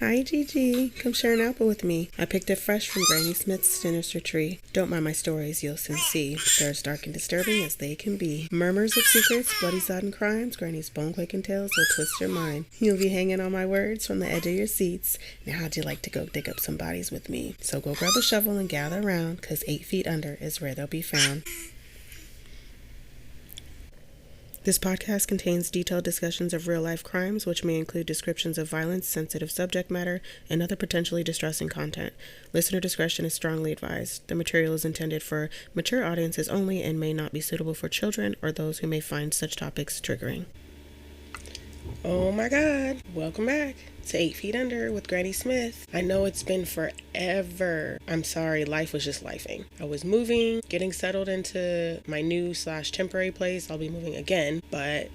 Hi, Gigi. Come share an apple with me. I picked it fresh from Granny Smith's sinister tree. Don't mind my stories, you'll soon see. They're as dark and disturbing as they can be. Murmurs of secrets, bloody sodden crimes, Granny's bone-clicking tales will twist your mind. You'll be hanging on my words from the edge of your seats. Now how'd you like to go dig up some bodies with me? So go grab a shovel and gather around, 'cause 8 feet under is where they'll be found. This podcast contains detailed discussions of real-life crimes, which may include descriptions of violence, sensitive subject matter, and other potentially distressing content. Listener discretion is strongly advised. The material is intended for mature audiences only and may not be suitable for children or those who may find such topics triggering. Oh my God, welcome back to 8 Feet Under with Granny Smith. I know it's been forever. I'm sorry, life was just lifing. I was moving, getting settled into my new/temporary place. I'll be moving again, but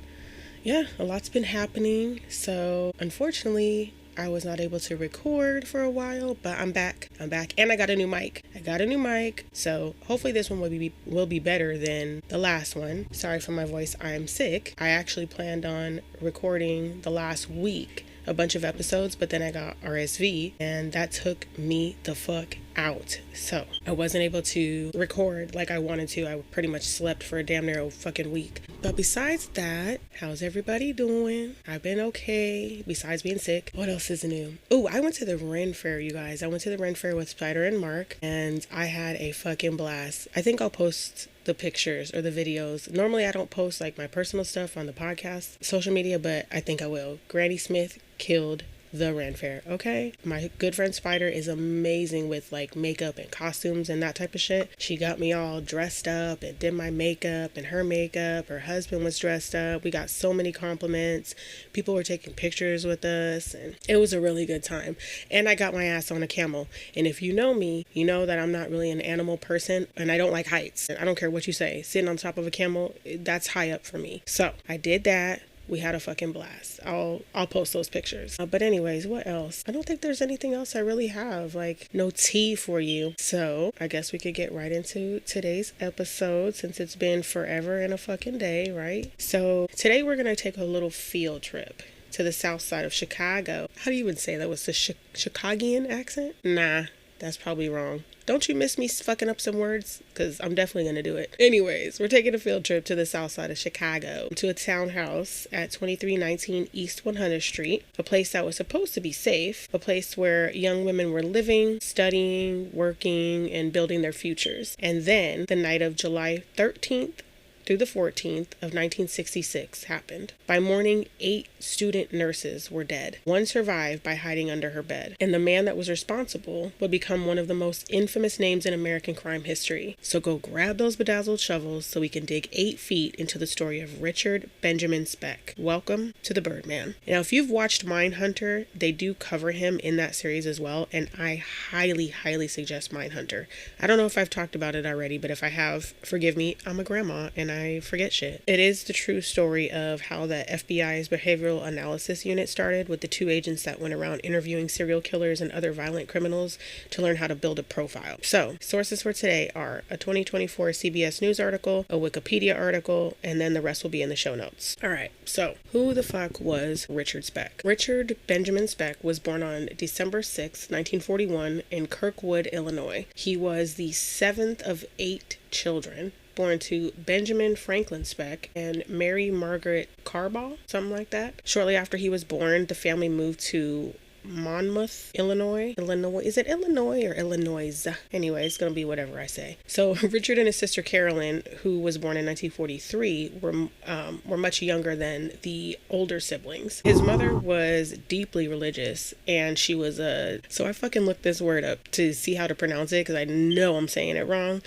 yeah, a lot's been happening. So unfortunately, I was not able to record for a while, but I'm back, and I got a new mic. So hopefully this one will be better than the last one. Sorry for my voice, I'm sick. I actually planned on recording the last week a bunch of episodes, but then I got RSV, and that took me the fuck out. So I wasn't able to record like I wanted to. I pretty much slept for a damn near fucking week. But besides that, how's everybody doing? I've been okay, besides being sick. What else is new? Oh, I went to the Ren Fair, you guys. I went to the Ren Fair with Spider and Mark, and I had a fucking blast. I think I'll post the pictures or the videos. Normally I don't post like my personal stuff on the podcast social media, but I think I will. Granny Smith killed the Ren Fair, okay? My good friend Spider is amazing with like makeup and costumes and that type of shit. She got me all dressed up and did my makeup and her makeup. Her husband was dressed up. We got so many compliments. People were taking pictures with us, and it was a really good time. And I got my ass on a camel. And if you know me, you know that I'm not really an animal person, and I don't like heights. I don't care what you say. Sitting on top of a camel, that's high up for me. So I did that. We had a fucking blast. I'll post those pictures. But anyways, what else? I don't think there's anything else I really have, like no tea for you. So I guess we could get right into today's episode, since it's been forever and a fucking day, right? So today we're going to take a little field trip to the south side of Chicago. How do you even say that? Was the Chicagoan accent? Nah, that's probably wrong. Don't you miss me fucking up some words? Because I'm definitely going to do it. Anyways, we're taking a field trip to the south side of Chicago, to a townhouse at 2319 East 100th Street, a place that was supposed to be safe, a place where young women were living, studying, working, and building their futures. And then the night of July 13th through the 14th of 1966 happened. By morning, 8 student nurses were dead. One survived by hiding under her bed. And the man that was responsible would become one of the most infamous names in American crime history. So go grab those bedazzled shovels so we can dig 8 feet into the story of Richard Benjamin Speck. Welcome to the Birdman. Now, if you've watched Mindhunter, they do cover him in that series as well, and I highly, highly suggest Mindhunter. I don't know if I've talked about it already, but if I have, forgive me, I'm a grandma and I forget shit. It is the true story of how the FBI's behavioral analysis unit started, with the 2 agents that went around interviewing serial killers and other violent criminals to learn how to build a profile. So, sources for today are a 2024 CBS News article, a Wikipedia article, and then the rest will be in the show notes. Alright, so who the fuck was Richard Speck? Richard Benjamin Speck was born on December 6, 1941 in Kirkwood, Illinois. He was the 7th of 8 children, born to Benjamin Franklin Speck and Mary Margaret Carbaugh, something like that. Shortly after he was born, the family moved to Monmouth, Illinois. Is it Illinois or Illinois? Anyway, it's gonna be whatever I say. So Richard and his sister Carolyn, who was born in 1943, were much younger than the older siblings. His mother was deeply religious, and she was so I fucking looked this word up to see how to pronounce it, because I know I'm saying it wrong.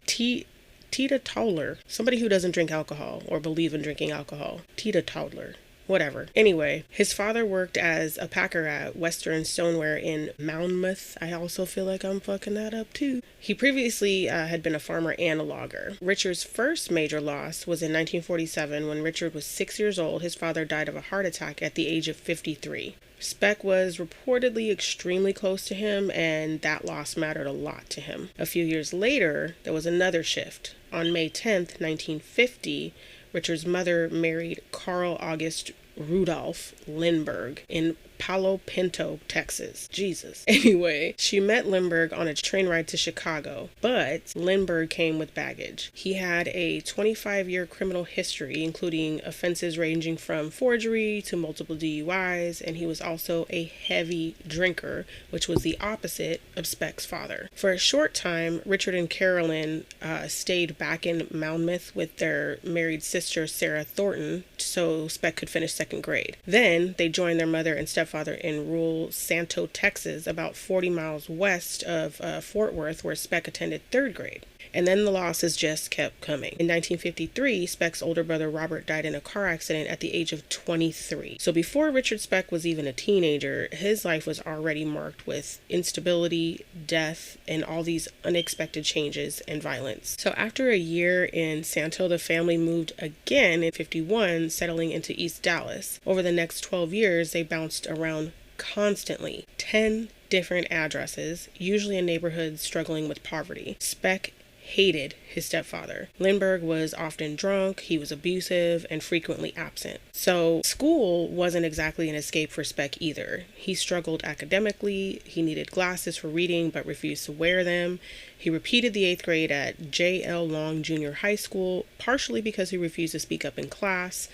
Teetotaler. Somebody who doesn't drink alcohol or believe in drinking alcohol. Teetotaler. Whatever. Anyway, his father worked as a packer at Western Stoneware in Monmouth. I also feel like I'm fucking that up too. He previously had been a farmer and a logger. Richard's first major loss was in 1947 when Richard was 6 years old. His father died of a heart attack at the age of 53. Speck was reportedly extremely close to him, and that loss mattered a lot to him. A few years later, there was another shift. On May 10th, 1950, Richard's mother married Carl August Rudolph Lindbergh in Palo Pinto, Texas. Jesus. Anyway, she met Lindbergh on a train ride to Chicago, but Lindbergh came with baggage. He had a 25-year criminal history, including offenses ranging from forgery to multiple DUIs, and he was also a heavy drinker, which was the opposite of Speck's father. For a short time, Richard and Carolyn stayed back in Monmouth with their married sister, Sarah Thornton, so Speck could finish second grade. Then they joined their mother and stepfather in rural Santo, Texas, about 40 miles west of Fort Worth, where Speck attended third grade. And then the losses just kept coming. In 1953, Speck's older brother Robert died in a car accident at the age of 23. So before Richard Speck was even a teenager, his life was already marked with instability, death, and all these unexpected changes and violence. So after a year in Santo, the family moved again in 51, settling into East Dallas. Over the next 12 years, they bounced around constantly. 10 different addresses, usually in neighborhoods struggling with poverty. Speck hated his stepfather. Lindbergh was often drunk, he was abusive, and frequently absent. So school wasn't exactly an escape for Speck either. He struggled academically, he needed glasses for reading but refused to wear them. He repeated the 8th grade at J.L. Long Junior High School, partially because he refused to speak up in class,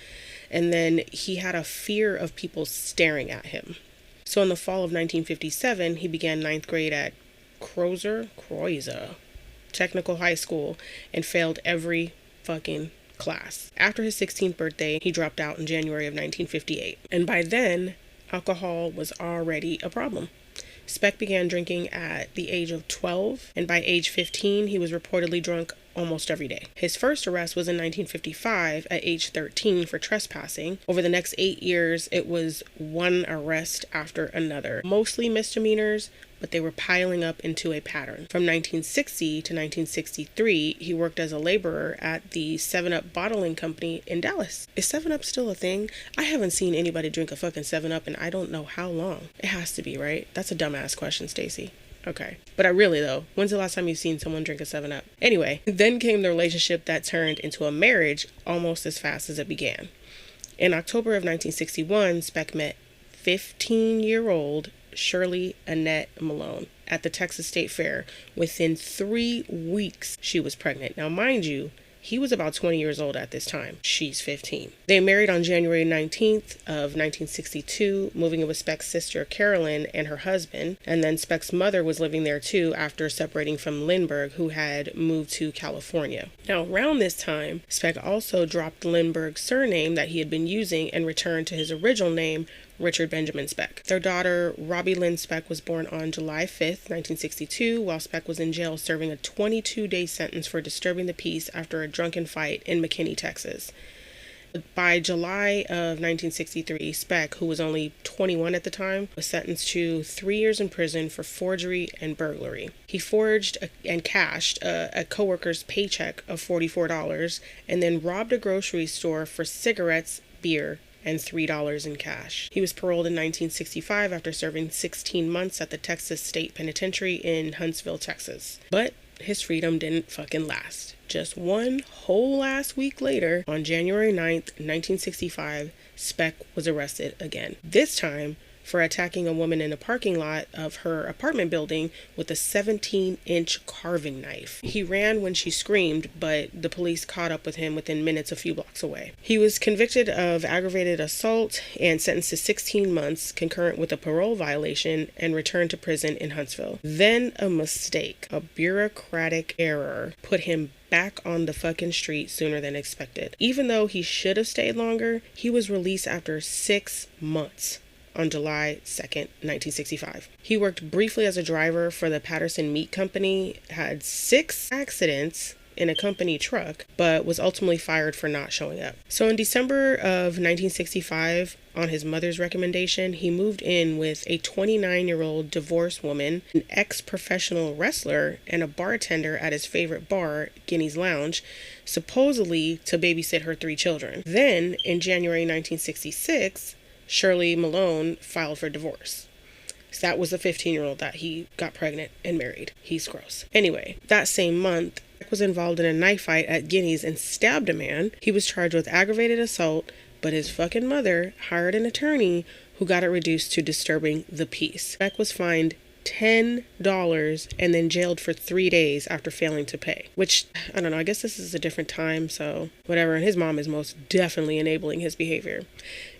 and then he had a fear of people staring at him. So in the fall of 1957, he began 9th grade at Crozer Technical High School and failed every fucking class. After his 16th birthday, he dropped out in January of 1958. And by then, alcohol was already a problem. Speck began drinking at the age of 12, and by age 15, he was reportedly drunk almost every day. His first arrest was in 1955 at age 13 for trespassing. Over the next 8 years, it was one arrest after another, mostly misdemeanors, but they were piling up into a pattern. From 1960 to 1963, he worked as a laborer at the 7-Up bottling company in Dallas. Is 7-Up still a thing? I haven't seen anybody drink a fucking 7-Up in I don't know how long. It has to be, right? That's a dumbass question, Stacy. Okay. But when's the last time you've seen someone drink a 7-Up? Anyway, then came the relationship that turned into a marriage almost as fast as it began. In October of 1961, Speck met 15-year-old Shirley Annette Malone at the Texas State Fair. Within 3 weeks, she was pregnant. Now, mind you, he was about 20 years old at this time. She's 15. They married on January 19th of 1962, moving in with Speck's sister Carolyn and her husband. And then Speck's mother was living there too after separating from Lindbergh, who had moved to California. Now, around this time, Speck also dropped Lindbergh's surname that he had been using and returned to his original name, Richard Benjamin Speck. Their daughter, Robbie Lynn Speck, was born on July 5th, 1962, while Speck was in jail serving a 22-day sentence for disturbing the peace after a drunken fight in McKinney, Texas. By July of 1963, Speck, who was only 21 at the time, was sentenced to 3 years in prison for forgery and burglary. He forged and cashed a coworker's paycheck of $44 and then robbed a grocery store for cigarettes, beer, and $3 in cash. He was paroled in 1965 after serving 16 months at the Texas State Penitentiary in Huntsville, Texas. But his freedom didn't fucking last. Just one whole last week later, on January 9th, 1965, Speck was arrested again. This time for attacking a woman in a parking lot of her apartment building with a 17-inch carving knife. He ran when she screamed, but the police caught up with him within minutes a few blocks away. He was convicted of aggravated assault and sentenced to 16 months, concurrent with a parole violation, and returned to prison in Huntsville. Then a mistake, a bureaucratic error, put him back on the fucking street sooner than expected. Even though he should have stayed longer, he was released after 6 months. On July 2nd, 1965. He worked briefly as a driver for the Patterson Meat Company, had 6 accidents in a company truck, but was ultimately fired for not showing up. So in December of 1965, on his mother's recommendation, he moved in with a 29-year-old divorced woman, an ex-professional wrestler, and a bartender at his favorite bar, Guinea's Lounge, supposedly to babysit her 3 children. Then, in January 1966, Shirley Malone filed for divorce. So that was the 15-year-old that he got pregnant and married. He's gross. Anyway, that same month, Speck was involved in a knife fight at Guinea's and stabbed a man. He was charged with aggravated assault, but his fucking mother hired an attorney who got it reduced to disturbing the peace. Speck was fined $10 and then jailed for 3 days after failing to pay, which, I don't know, I guess this is a different time, so whatever. And his mom is most definitely enabling his behavior.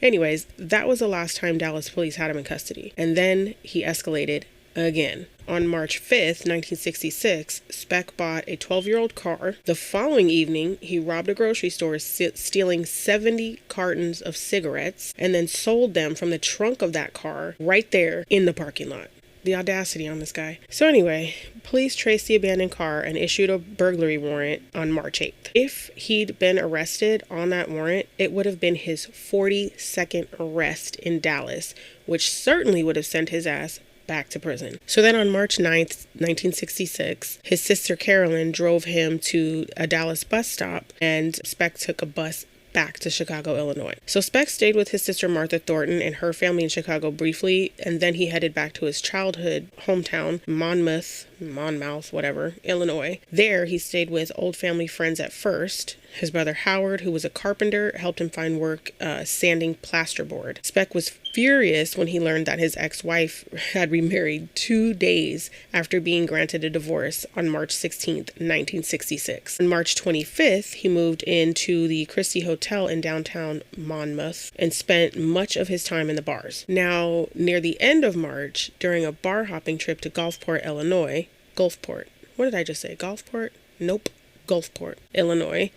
Anyways, that was the last time Dallas police had him in custody, and then he escalated again. On March 5th, 1966, Speck bought a 12-year-old car. The following evening, he robbed a grocery store, stealing 70 cartons of cigarettes, and then sold them from the trunk of that car right there in the parking lot. The audacity on this guy. So anyway, police traced the abandoned car and issued a burglary warrant on March 8th. If he'd been arrested on that warrant, it would have been his 42nd arrest in Dallas, which certainly would have sent his ass back to prison. So then on March 9th, 1966, his sister Carolyn drove him to a Dallas bus stop, and Speck took a bus back to Chicago, Illinois. So Speck stayed with his sister Martha Thornton and her family in Chicago briefly, and then he headed back to his childhood hometown, Monmouth, whatever, Illinois. There, he stayed with old family friends at first. His brother Howard, who was a carpenter, helped him find work sanding plasterboard. Speck was furious when he learned that his ex-wife had remarried 2 days after being granted a divorce on March 16th, 1966. On March 25th, he moved into the Christie Hotel in downtown Monmouth and spent much of his time in the bars. Now, near the end of March, during a bar hopping trip to Gulfport, Illinois, Gulfport. What did I just say? Gulfport? Nope. Gulfport, Illinois.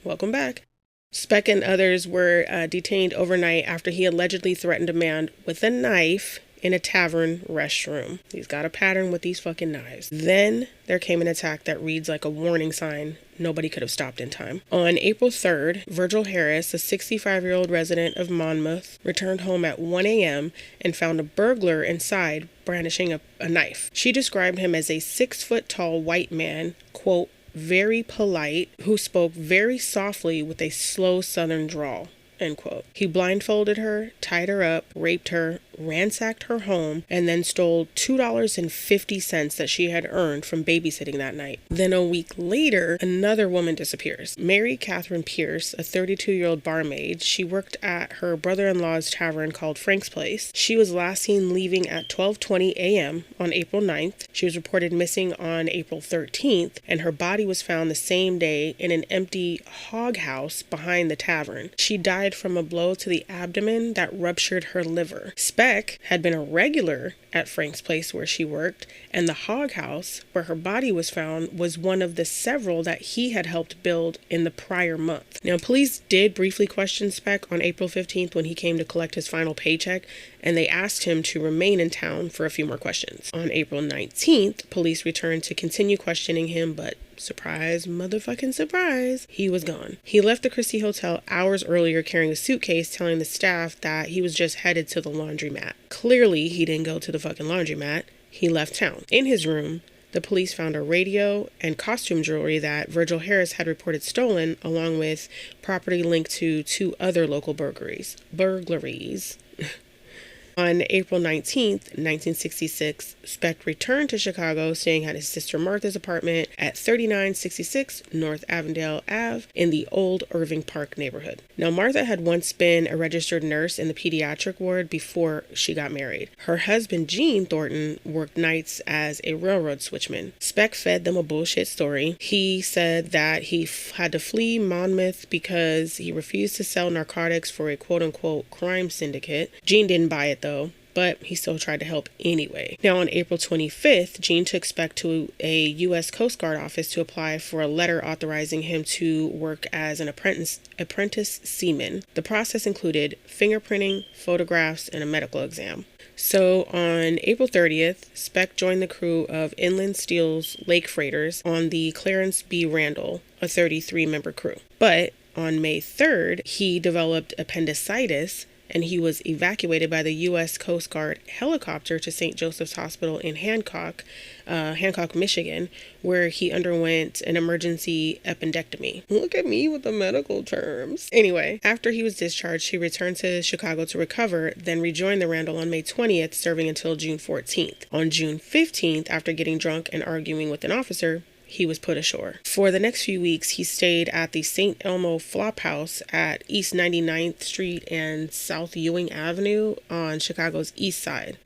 Welcome back. Speck and others were detained overnight after he allegedly threatened a man with a knife in a tavern restroom. He's got a pattern with these fucking knives. Then there came an attack that reads like a warning sign nobody could have stopped in time. On April 3rd, Virgil Harris, a 65-year-old resident of Monmouth, returned home at 1 a.m. and found a burglar inside brandishing a knife. She described him as a 6-foot-tall white man, quote, very polite, who spoke very softly with a slow southern drawl, end quote. He blindfolded her, tied her up, raped her, ransacked her home, and then stole $2.50 that she had earned from babysitting that night. Then a week later, another woman disappears. Mary Catherine Pierce, a 32-year-old barmaid, she worked at her brother-in-law's tavern called Frank's Place. She was last seen leaving at 12:20 a.m. on April 9th. She was reported missing on April 13th, and her body was found the same day in an empty hog house behind the tavern. She died from a blow to the abdomen that ruptured her liver. Speck had been a regular at Frank's Place where she worked, and the hog house where her body was found was one of the several that he had helped build in the prior month. Now, police did briefly question Speck on April 15th when he came to collect his final paycheck, and they asked him to remain in town for a few more questions. On April 19th, police returned to continue questioning him, but surprise, motherfucking surprise, he was gone. He left the Christie Hotel hours earlier carrying a suitcase, telling the staff that he was just headed to the laundromat. Clearly, he didn't go to the fucking laundromat. He left town. In his room, the police found a radio and costume jewelry that Virgil Harris had reported stolen, along with property linked to 2 other local burglaries. On April 19th, 1966, Speck returned to Chicago, staying at his sister Martha's apartment at 3966 North Avondale Ave in the old Irving Park neighborhood. Now, Martha had once been a registered nurse in the pediatric ward before she got married. Her husband, Gene Thornton, worked nights as a railroad switchman. Speck fed them a bullshit story. He said that he had to flee Monmouth because he refused to sell narcotics for a quote-unquote crime syndicate. Gene didn't buy it, though, but he still tried to help anyway. Now, on April 25th, Gene took Speck to a U.S. Coast Guard office to apply for a letter authorizing him to work as an apprentice seaman. The process included fingerprinting, photographs, and a medical exam. So on April 30th, Speck joined the crew of Inland Steel's Lake Freighters on the Clarence B. Randall, a 33-member crew. But on May 3rd, he developed appendicitis, and he was evacuated by the U.S. Coast Guard helicopter to St. Joseph's Hospital in Hancock, Michigan, where he underwent an emergency appendectomy. Look at me with the medical terms. Anyway, after he was discharged, he returned to Chicago to recover, then rejoined the Randall on May 20th, serving until June 14th. On June 15th, after getting drunk and arguing with an officer, he was put ashore. For the next few weeks, he stayed at the St. Elmo Flophouse at East 99th Street and South Ewing Avenue on Chicago's east side.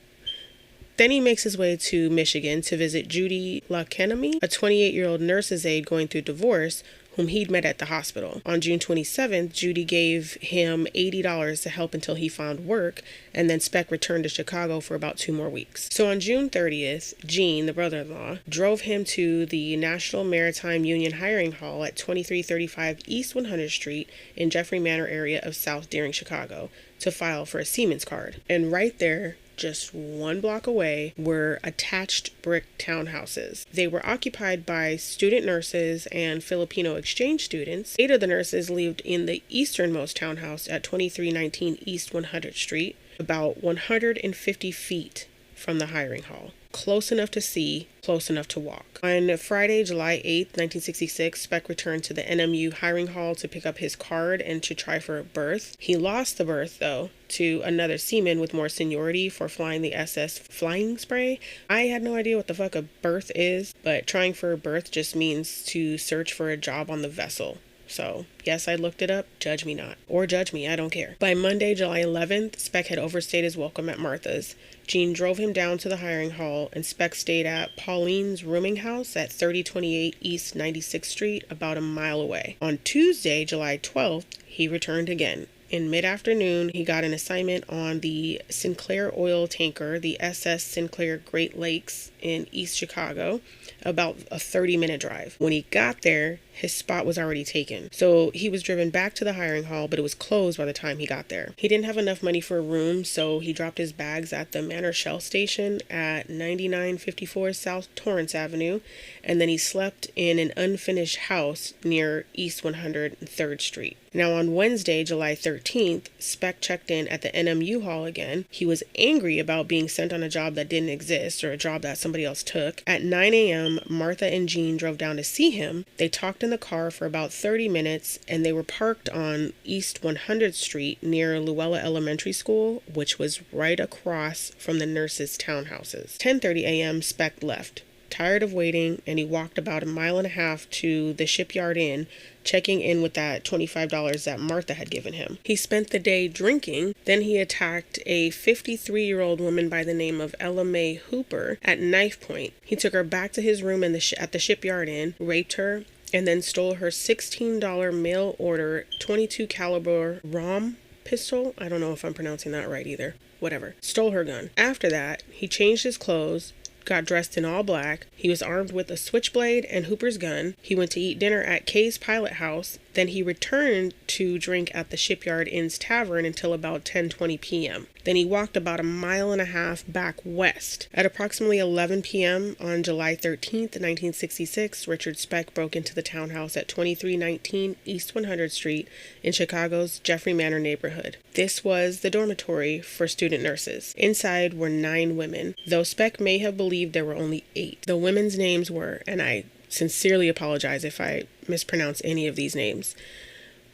Then he makes his way to Michigan to visit Judy LaKenemy, a 28-year-old nurse's aide going through divorce, whom he'd met at the hospital. On June 27th, Judy gave him $80 to help until he found work, and then Speck returned to Chicago for about 2 more weeks. So on June 30th, Gene, the brother-in-law, drove him to the National Maritime Union Hiring Hall at 2335 East 100th Street in Jeffrey Manor area of South Deering, Chicago, to file for a seaman's card. And right there, just 1 block away, were attached brick townhouses. They were occupied by student nurses and Filipino exchange students. 8 of the nurses lived in the easternmost townhouse at 2319 East 100th Street, about 150 feet from the hiring hall. Close enough to see, close enough to walk. On Friday, July 8th, 1966, Speck returned to the NMU hiring hall to pick up his card and to try for a berth. He lost the berth, though, to another seaman with more seniority for flying the SS Flying Spray. I had no idea what the fuck a berth is, but trying for a berth just means to search for a job on the vessel. So, yes, I looked it up. Judge me not. Or judge me, I don't care. By Monday, July 11th, Speck had overstayed his welcome at Martha's. Gene drove him down to the hiring hall, and Speck stayed at Pauline's rooming house at 3028 East 96th Street, about a mile away. On Tuesday, July 12th, he returned again. In mid-afternoon, he got an assignment on the Sinclair oil tanker, the SS Sinclair Great Lakes in East Chicago, about a 30-minute drive. When he got there, his spot was already taken. So he was driven back to the hiring hall, but it was closed by the time he got there. He didn't have enough money for a room, so he dropped his bags at the Manor Shell Station at 9954 South Torrance Avenue, and then he slept in an unfinished house near East 103rd Street. Now on Wednesday, July 13th, Speck checked in at the NMU hall again. He was angry about being sent on a job that didn't exist, or a job that somebody else took. At 9 a.m., Martha and Gene drove down to see him. They talked in the car for about 30 minutes, and they were parked on East 100th Street near Luella Elementary School, which was right across from the nurses' townhouses. 10:30 a.m., Speck left, tired of waiting, and he walked about 1.5 miles to the Shipyard Inn, checking in with that $25 that Martha had given him. He spent the day drinking. Then he attacked a 53-year-old woman by the name of Ella Mae Hooper at knife point. He took her back to his room at the Shipyard Inn, raped her, and then stole her $16 mail order 22 caliber ROM pistol. I don't know if I'm pronouncing that right either. Whatever. Stole her gun. After that, he changed his clothes, got dressed in all black. He was armed with a switchblade and Hooper's gun. He went to eat dinner at Kay's Pilot House. Then he returned to drink at the Shipyard Inn's Tavern until about 10:20 p.m. Then he walked about 1.5 miles back west. At approximately 11 p.m. on July 13th, 1966, Richard Speck broke into the townhouse at 2319 East 100th Street in Chicago's Jeffrey Manor neighborhood. This was the dormitory for student nurses. Inside were 9 women, though Speck may have believed there were only 8. The women's names were, and I sincerely apologize if I mispronounce any of these names,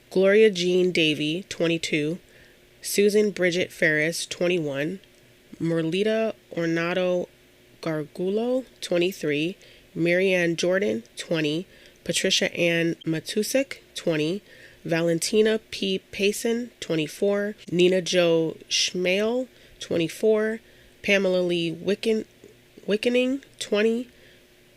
Gloria Jean Davy, 22, Susan Bridget Ferris, 21, Merlita Ornato Gargulo, 23, Marianne Jordan, 20, Patricia Ann Matusik, 20, Valentina P. Payson, 24, Nina Jo Schmale, 24, Pamela Lee Wickening, 20,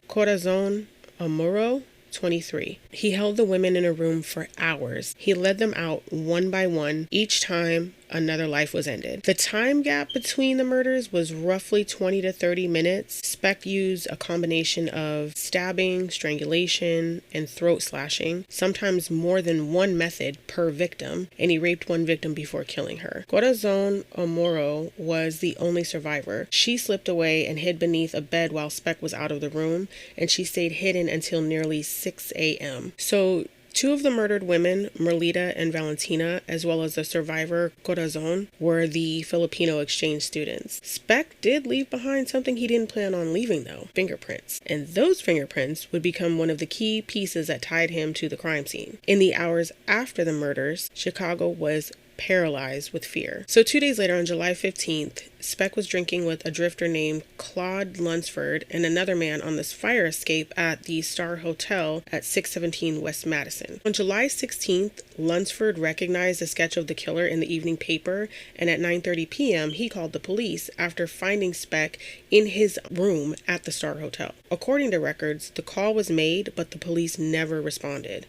Corazon Amuro, 23. He held the women in a room for hours. He led them out one by one. Each time, another life was ended. The time gap between the murders was roughly 20 to 30 minutes. Speck used a combination of stabbing, strangulation, and throat slashing, sometimes more than one method per victim, and he raped one victim before killing her. Corazon Amuro was the only survivor. She slipped away and hid beneath a bed while Speck was out of the room, and she stayed hidden until nearly 6 a.m. So 2 of the murdered women, Merlita and Valentina, as well as the survivor, Corazon, were the Filipino exchange students. Speck did leave behind something he didn't plan on leaving, though: fingerprints. And those fingerprints would become one of the key pieces that tied him to the crime scene. In the hours after the murders, Chicago was paralyzed with fear. So 2 days later, on July 15th, Speck was drinking with a drifter named Claude Lunsford and another man on this fire escape at the Star Hotel at 617 West Madison. On July 16th, Lunsford recognized the sketch of the killer in the evening paper, and at 9:30 p.m. he called the police after finding Speck in his room at the Star Hotel. According to records, the call was made, but the police never responded.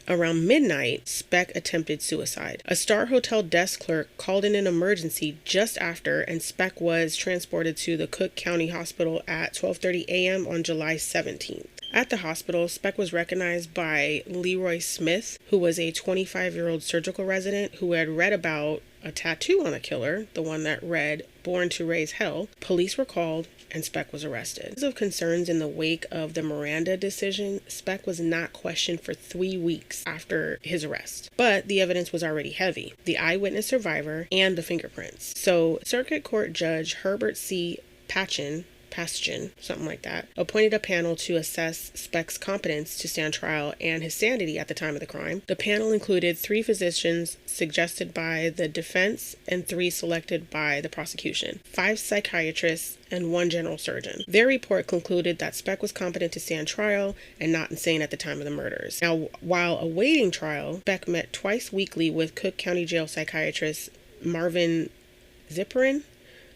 Around midnight, Speck attempted suicide. A Star Hotel desk clerk called in an emergency just after, and Speck was transported to the Cook County Hospital at 12:30 a.m. on July 17th. At the hospital, Speck was recognized by Leroy Smith, who was a 25-year-old surgical resident who had read about a tattoo on a killer, the one that read, "Born to Raise Hell." Police were called, and Speck was arrested. Because of concerns in the wake of the Miranda decision, Speck was not questioned for 3 weeks after his arrest. But the evidence was already heavy: the eyewitness survivor and the fingerprints. So Circuit Court Judge Herbert C. Patchen, something like that, appointed a panel to assess Speck's competence to stand trial and his sanity at the time of the crime. The panel included 3 physicians suggested by the defense and 3 selected by the prosecution, 5 psychiatrists, and 1 general surgeon. Their report concluded that Speck was competent to stand trial and not insane at the time of the murders. Now, while awaiting trial, Speck met twice weekly with Cook County Jail psychiatrist Marvin Zipperin,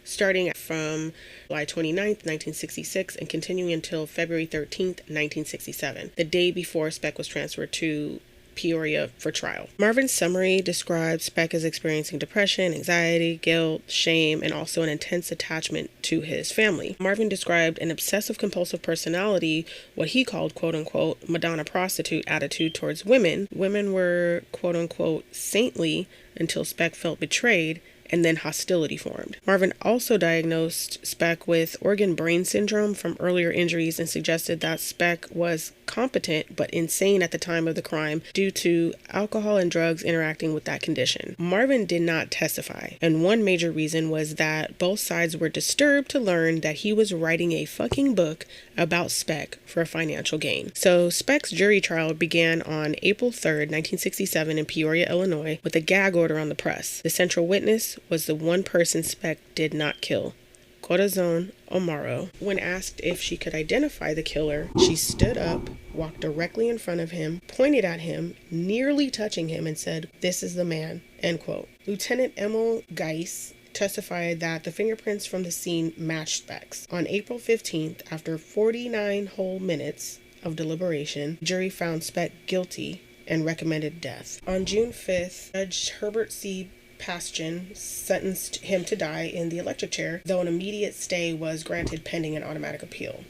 starting from July 29th, 1966, and continuing until February 13th, 1967, the day before Speck was transferred to Peoria for trial. Marvin's summary describes Speck as experiencing depression, anxiety, guilt, shame, and also an intense attachment to his family. Marvin described an obsessive-compulsive personality, what he called, quote-unquote, Madonna prostitute attitude towards women. Women were, quote-unquote, saintly until Speck felt betrayed, and then hostility formed. Marvin also diagnosed Speck with organ brain syndrome from earlier injuries and suggested that Speck was competent but insane at the time of the crime due to alcohol and drugs interacting with that condition. Marvin did not testify, and one major reason was that both sides were disturbed to learn that he was writing a fucking book about Speck for financial gain. So Speck's jury trial began on April 3rd, 1967 in Peoria, Illinois, with a gag order on the press. The central witness was the one person Speck did not kill, Corazon Amaro. When asked if she could identify the killer, she stood up, walked directly in front of him, pointed at him, nearly touching him, and said, "This is the man," end quote. Lieutenant Emil Geis testified that the fingerprints from the scene matched Speck's. On April 15th, after 49 whole minutes of deliberation, the jury found Speck guilty and recommended death. On June 5th, Judge Herbert C. Patchen sentenced him to die in the electric chair, though an immediate stay was granted pending an automatic appeal.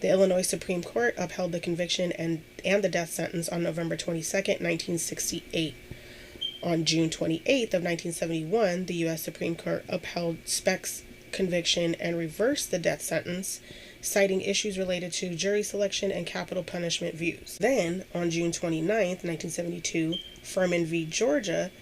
The Illinois Supreme Court upheld the conviction and the death sentence on November 22nd, 1968. On June 28th of 1971, the U.S. Supreme Court upheld Speck's conviction and reversed the death sentence, citing issues related to jury selection and capital punishment views. Then, on June 29th, 1972, Furman v. Georgia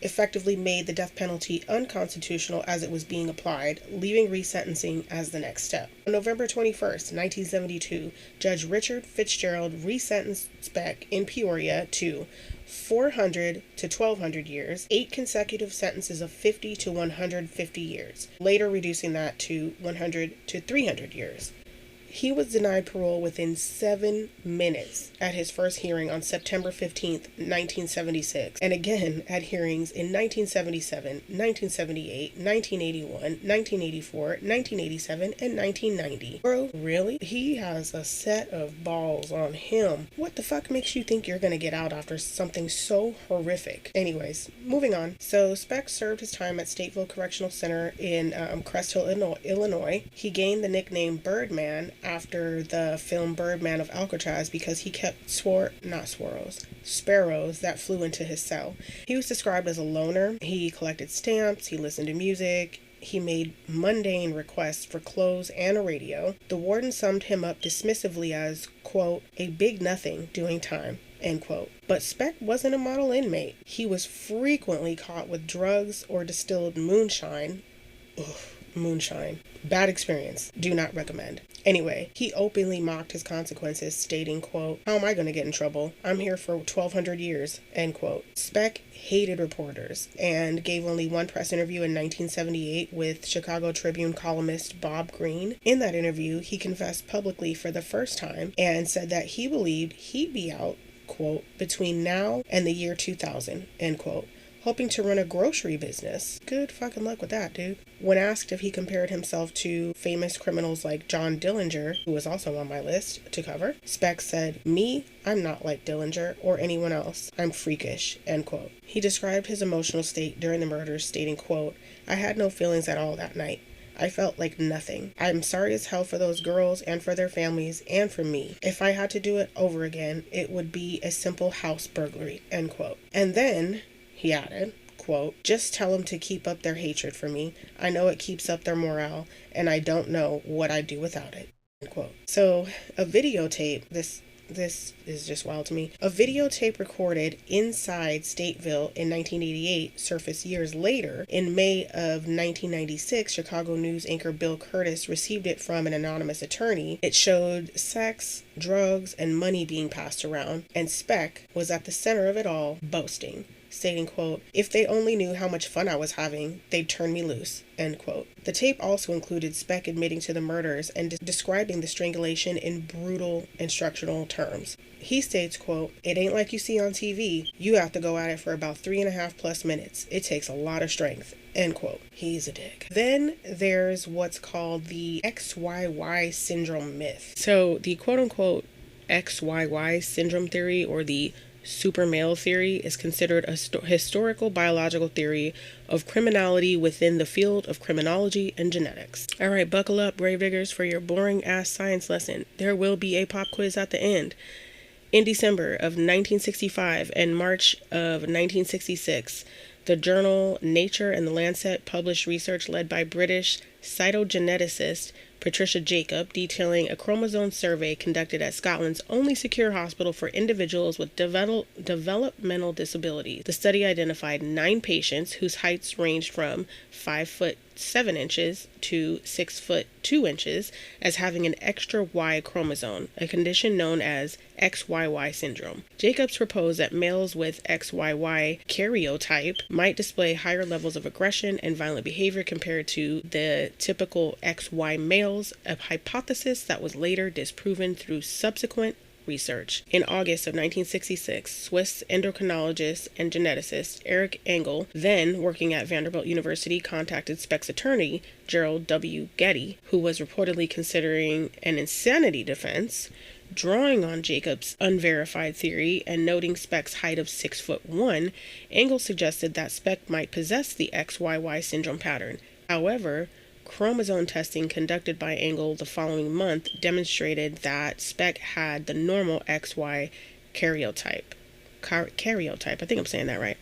effectively made the death penalty unconstitutional as it was being applied, leaving resentencing as the next step. On November 21st, 1972, Judge Richard Fitzgerald resentenced Speck in Peoria to 400 to 1,200 years, 8 consecutive sentences of 50 to 150 years, later reducing that to 100 to 300 years. He was denied parole within 7 minutes at his first hearing on September 15th, 1976, and again at hearings in 1977, 1978, 1981, 1984, 1987, and 1990. Bro, really? He has a set of balls on him. What the fuck makes you think you're gonna get out after something so horrific? Anyways, moving on. So Speck served his time at Stateville Correctional Center in Crest Hill, Illinois. He gained the nickname Birdman after the film Birdman of Alcatraz because he kept sparrows that flew into his cell. He was described as a loner. He collected stamps, he listened to music, he made mundane requests for clothes and a radio. The warden summed him up dismissively as, quote, a big nothing doing time, end quote. But Speck wasn't a model inmate. He was frequently caught with drugs or distilled moonshine. Ugh. moonshine. Bad experience. Do not recommend. Anyway, he openly mocked his consequences, stating, quote, "How am I going to get in trouble? I'm here for 1,200 years," end quote. Speck hated reporters and gave only one press interview in 1978 with Chicago Tribune columnist Bob Greene. In that interview, he confessed publicly for the first time and said that he believed he'd be out, quote, "between now and the year 2000, end quote, hoping to run a grocery business." Good fucking luck with that, dude. When asked if he compared himself to famous criminals like John Dillinger, who was also on my list to cover, Speck said, "Me, I'm not like Dillinger or anyone else. I'm freakish," end quote. He described his emotional state during the murders, stating, quote, "I had no feelings at all that night. I felt like nothing. I'm sorry as hell for those girls and for their families and for me. If I had to do it over again, it would be a simple house burglary," end quote. And then he added, quote, "Just tell them to keep up their hatred for me. I know it keeps up their morale, and I don't know what I'd do without it," end quote. So a videotape, this is just wild to me. A videotape recorded inside Stateville in 1988 surfaced years later. In May of 1996, Chicago News anchor Bill Curtis received it from an anonymous attorney. It showed sex, drugs, and money being passed around, and Speck was at the center of it all, boasting, stating, quote, "If they only knew how much fun I was having, they'd turn me loose," end quote. The tape also included Speck admitting to the murders and describing the strangulation in brutal instructional terms. He states, quote, "It ain't like you see on TV. You have to go at it for about 3.5+ minutes. It takes a lot of strength," end quote. He's a dick. Then there's what's called the XYY syndrome myth. So the quote-unquote XYY syndrome theory, or the super male theory, is considered a historical biological theory of criminality within the field of criminology and genetics. All right, buckle up, gravediggers, for your boring ass science lesson. There will be a pop quiz at the end. In December of 1965 and March of 1966, the journal Nature and the Lancet published research led by British cytogeneticist Patricia Jacob, detailing a chromosome survey conducted at Scotland's only secure hospital for individuals with developmental disabilities. The study identified 9 patients whose heights ranged from 5'7" to 6'2" as having an extra Y chromosome, a condition known as XYY syndrome. Jacobs proposed that males with XYY karyotype might display higher levels of aggression and violent behavior compared to the typical XY males, a hypothesis that was later disproven through subsequent research. In August of 1966, Swiss endocrinologist and geneticist Eric Engel, then working at Vanderbilt University, contacted Speck's attorney, Gerald W. Getty, who was reportedly considering an insanity defense. Drawing on Jacob's unverified theory and noting Speck's height of 6'1", Engel suggested that Speck might possess the XYY syndrome pattern. However, chromosome testing conducted by Engel the following month demonstrated that Speck had the normal XY karyotype. I think I'm saying that right.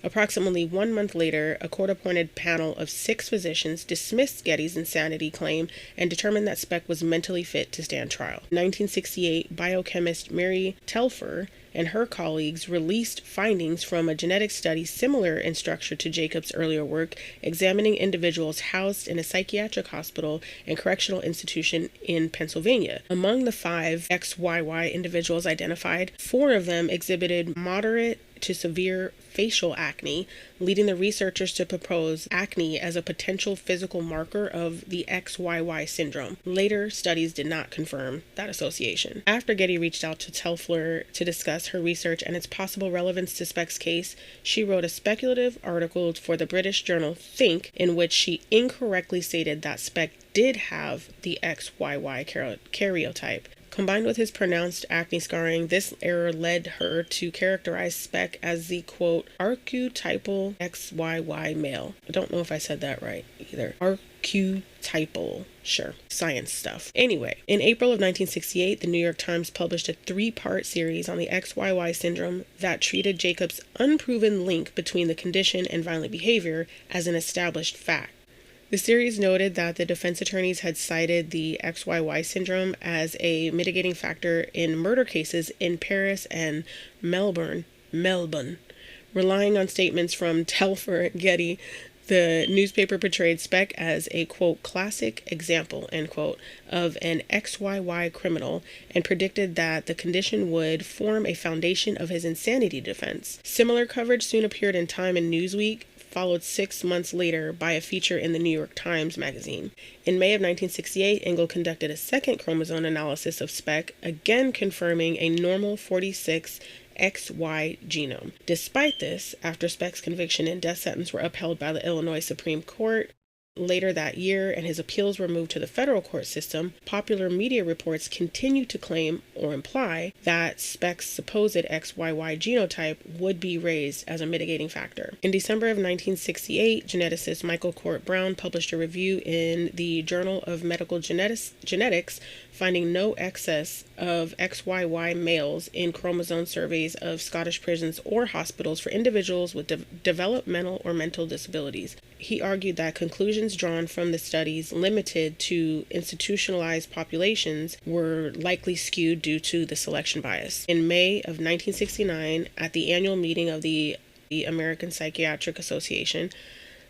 Approximately 1 month later, a court-appointed panel of 6 physicians dismissed Getty's insanity claim and determined that Speck was mentally fit to stand trial. In 1968, biochemist Mary Telfer and her colleagues released findings from a genetic study similar in structure to Jacob's earlier work, examining individuals housed in a psychiatric hospital and correctional institution in Pennsylvania. Among the 5 XYY individuals identified, 4 of them exhibited moderate to severe facial acne, leading the researchers to propose acne as a potential physical marker of the XYY syndrome. Later studies did not confirm that association. After Getty reached out to Telfer to discuss her research and its possible relevance to Speck's case, she wrote a speculative article for the British journal Think, in which she incorrectly stated that Speck did have the XYY karyotype. Combined with his pronounced acne scarring, this error led her to characterize Speck as the, quote, archetypal XYY male. I don't know if I said that right either. Archetypal. Sure. Science stuff. Anyway, in April of 1968, the New York Times published a 3-part series on the XYY syndrome that treated Jacob's unproven link between the condition and violent behavior as an established fact. The series noted that the defense attorneys had cited the XYY syndrome as a mitigating factor in murder cases in Paris and Melbourne. Relying on statements from Telfer and Getty, The newspaper portrayed Speck as a, quote, classic example, end quote, of an XYY criminal and predicted that the condition would form a foundation of his insanity defense. Similar coverage soon appeared in Time and Newsweek, followed 6 months later by a feature in the New York Times magazine. In May of 1968, Engel conducted a second chromosome analysis of Speck, again confirming a normal 46 XY genome. Despite this, after Speck's conviction and death sentence were upheld by the Illinois Supreme Court later that year and his appeals were moved to the federal court system, popular media reports continued to claim or imply that Speck's supposed XYY genotype would be raised as a mitigating factor. In December of 1968, geneticist Michael Court Brown published a review in the Journal of Medical Genetics finding no excess of XYY males in chromosome surveys of Scottish prisons or hospitals for individuals with developmental or mental disabilities. He argued that conclusions drawn from the studies limited to institutionalized populations were likely skewed due to the selection bias. In May of 1969, at the annual meeting of the American Psychiatric Association,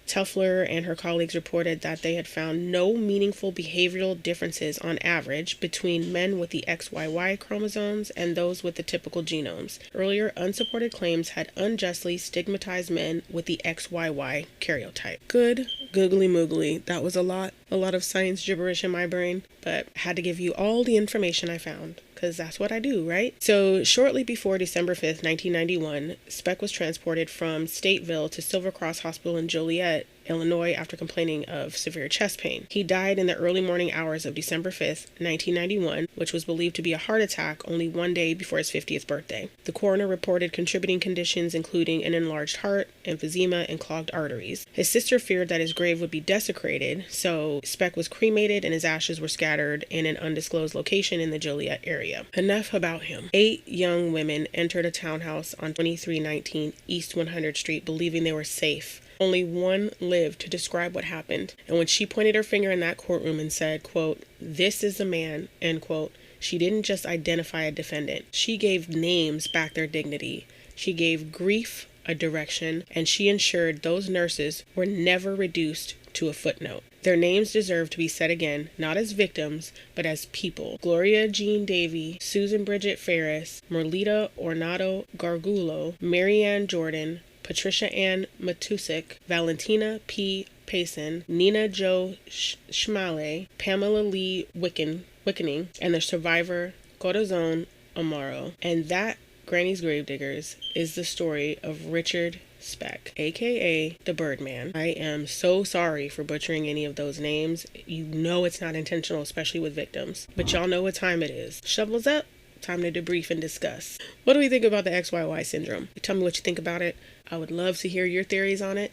Telfler and her colleagues reported that they had found no meaningful behavioral differences on average between men with the XYY chromosomes and those with the typical genomes. Earlier unsupported claims had unjustly stigmatized men with the XYY karyotype. Good googly moogly. That was a lot of science gibberish in my brain, but had to give you all the information I found, because that's what I do, right? So shortly before December 5th, 1991, Speck was transported from Stateville to Silver Cross Hospital in Joliet, Illinois, after complaining of severe chest pain. He died in the early morning hours of December 5th, 1991, which was believed to be a heart attack only one day before his 50th birthday. The coroner reported contributing conditions including an enlarged heart, emphysema, and clogged arteries. His sister feared that his grave would be desecrated, so Speck was cremated and his ashes were scattered in an undisclosed location in the Joliet area. Enough about him. 8 young women entered a townhouse on 2319 East 100th Street believing they were safe. Only one lived to describe what happened, and when she pointed her finger in that courtroom and said, quote, "This is the man," end quote, she didn't just identify a defendant. She gave names back their dignity. She gave grief a direction, and she ensured those nurses were never reduced to a footnote. Their names deserve to be said again, not as victims, but as people. Gloria Jean Davy, Susan Bridget Ferris, Merlita Ornato Gargulo, Marianne Jordan, Patricia Ann Matusik, Valentina P. Payson, Nina Jo Schmale, Pamela Lee Wickening, and the survivor Corazon Amaro. And that, Granny's Gravediggers, is the story of Richard Speck, aka the Birdman. I am so sorry for butchering any of those names. You know it's not intentional, especially with victims. But y'all know what time it is. Shovels up. Time to debrief and discuss. What do we think about the XYY syndrome? Tell me what you think about it. I would love to hear your theories on it.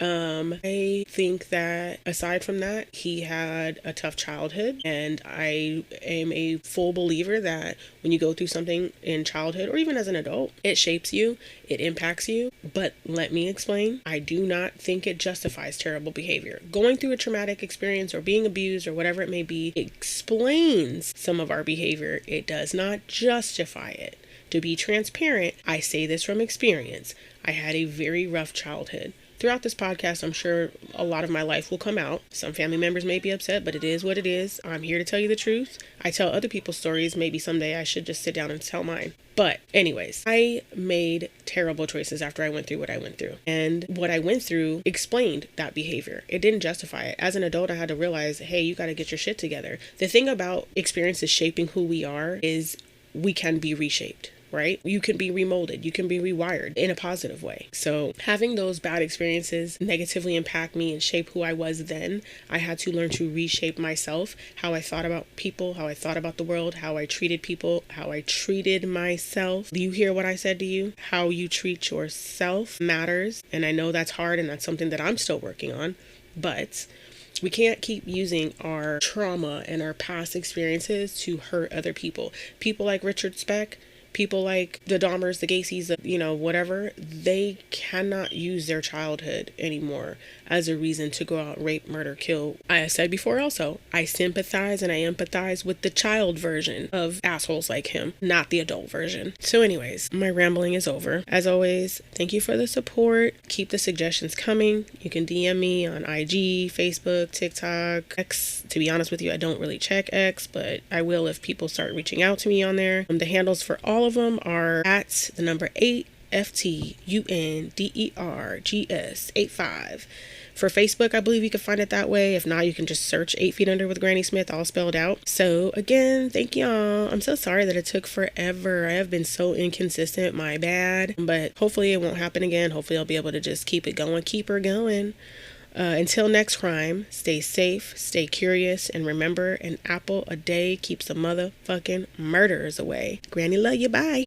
I think that aside from that, he had a tough childhood, and I am a full believer that when you go through something in childhood or even as an adult, it shapes you, it impacts you. But let me explain, I do not think it justifies terrible behavior. Going through a traumatic experience or being abused or whatever it may be, it explains some of our behavior. It does not justify it. To be transparent, I say this from experience. I had a very rough childhood. Throughout this podcast, I'm sure a lot of my life will come out. Some family members may be upset, but it is what it is. I'm here to tell you the truth. I tell other people's stories. Maybe someday I should just sit down and tell mine. But anyways, I made terrible choices after I went through what I went through. And what I went through explained that behavior. It didn't justify it. As an adult, I had to realize, hey, you got to get your shit together. The thing about experiences shaping who we are is we can be reshaped. Right? You can be remolded. You can be rewired in a positive way. So having those bad experiences negatively impact me and shape who I was then, I had to learn to reshape myself, how I thought about people, how I thought about the world, how I treated people, how I treated myself. Do you hear what I said to you? How you treat yourself matters. And I know that's hard and that's something that I'm still working on, but we can't keep using our trauma and our past experiences to hurt other people. People like Richard Speck, people like the Dahmers, the Gacy's, whatever, they cannot use their childhood anymore as a reason to go out, rape, murder, kill. I said before also, I sympathize and I empathize with the child version of assholes like him, not the adult version. So anyways, my rambling is over. As always, thank you for the support. Keep the suggestions coming. You can DM me on IG, Facebook, TikTok, X. To be honest with you, I don't really check X, but I will if people start reaching out to me on there. The handles for all of them are at the number 8 FTUNDERGS85. For Facebook, I believe you can find it that way. If not, you can just search 8 Feet Under with Granny Smith, all spelled out. So again, thank y'all. I'm so sorry that it took forever. I have been so inconsistent, my bad. But hopefully it won't happen again. Hopefully I'll be able to just keep it going, keep her going. Until next crime, stay safe, stay curious, and remember, an apple a day keeps the motherfucking murderers away. Granny love you, bye.